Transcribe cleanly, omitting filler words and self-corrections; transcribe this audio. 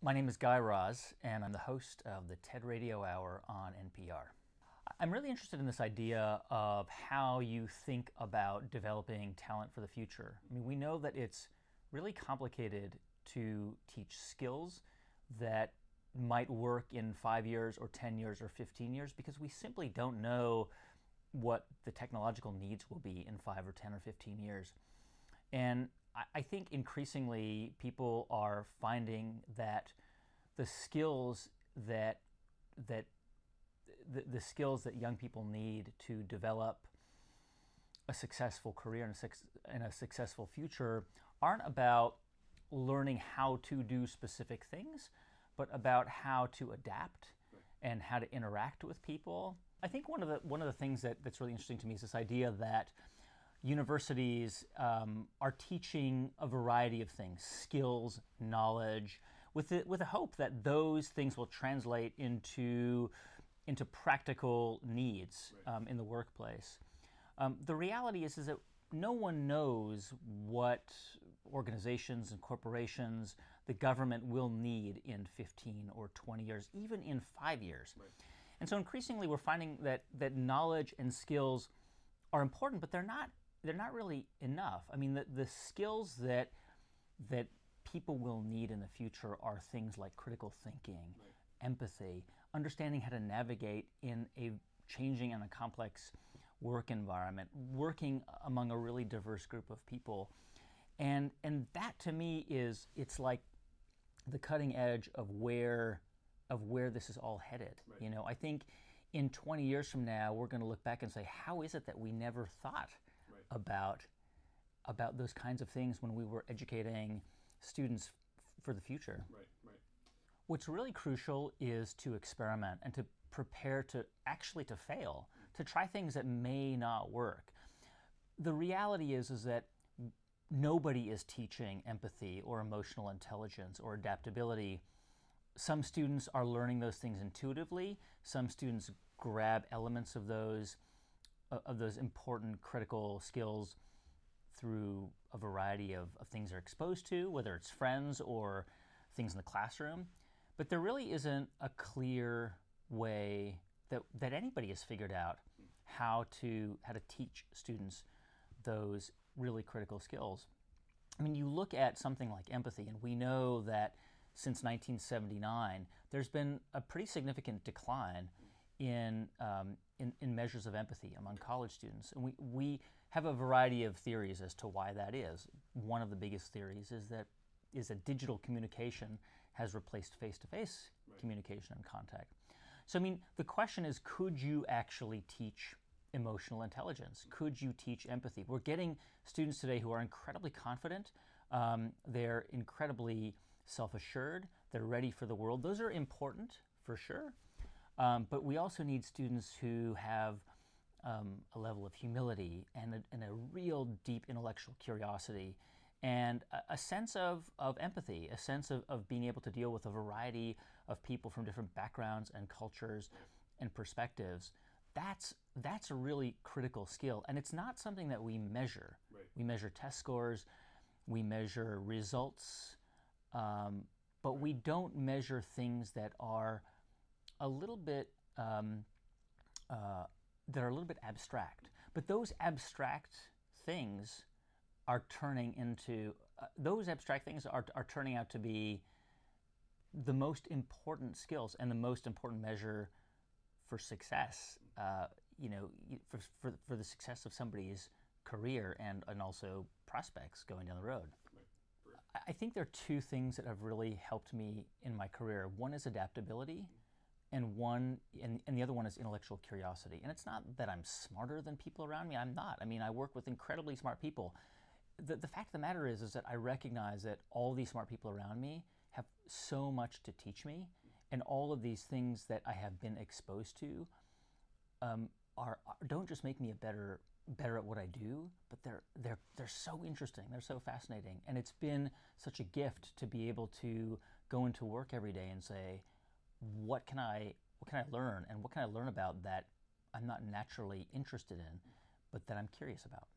My name is Guy Raz, and I'm the host of the TED Radio Hour on NPR. I'm really interested in this idea of how you think about developing talent for the future. I mean, we know that it's really complicated to teach skills that might work in 5 years or 10 years or 15 years because we simply don't know what the technological needs will be in 5 or 10 or 15 years. And I think increasingly people are finding that the skills that the skills that young people need to develop a successful career and a successful future aren't about learning how to do specific things, but about how to adapt and how to interact with people. I think one of the things that's really interesting to me is this idea that universities are teaching a variety of things, skills, knowledge, with a hope that those things will translate into practical needs in the workplace. The reality is that no one knows what organizations and corporations, the government will need in 15 or 20 years, even in 5 years. Right. And so increasingly we're finding that knowledge and skills are important, but they're not really enough. I mean, the skills that people will need in the future are things like critical thinking, right, empathy, understanding how to navigate in a changing and a complex work environment, working among a really diverse group of people. And that to me it's like the cutting edge of where this is all headed. Right. You know, I think in 20 years from now we're going to look back and say, how is it that we never thought about those kinds of things when we were educating students for the future? Right, right. What's really crucial is to experiment and to prepare to fail, to try things that may not work. The reality is that nobody is teaching empathy or emotional intelligence or adaptability. Some students are learning those things intuitively. Some students grab elements of those important critical skills through a variety of things they're exposed to, whether it's friends or things in the classroom. But there really isn't a clear way that anybody has figured out how to teach students those really critical skills. I mean, you look at something like empathy, and we know that since 1979, there's been a pretty significant decline in measures of empathy among college students. And we have a variety of theories as to why that is. One of the biggest theories is that digital communication has replaced face-to-face communication and contact. So, I mean, the question is, could you actually teach emotional intelligence? Could you teach empathy? We're getting students today who are incredibly confident. They're incredibly self-assured. They're ready for the world. Those are important, for sure. But we also need students who have a level of humility and a real deep intellectual curiosity and a sense of empathy, a sense of being able to deal with a variety of people from different backgrounds and cultures and perspectives. That's a really critical skill, and it's not something that we measure. Right. We measure test scores, we measure results, but we don't measure things that are a little bit abstract. But those abstract things are turning out to be the most important skills and the most important measure for success. For the success of somebody's career and also prospects going down the road. I think there are two things that have really helped me in my career. One is adaptability, and the other one is intellectual curiosity. And it's not that I'm smarter than people around me. I'm not. I mean, I work with incredibly smart people. The fact of the matter is that I recognize that all these smart people around me have so much to teach me, and all of these things that I have been exposed to don't just make me better at what I do, but they're so interesting. They're so fascinating, and it's been such a gift to be able to go into work every day and say, what can I learn, and what can I learn about that I'm not naturally interested in, but that I'm curious about.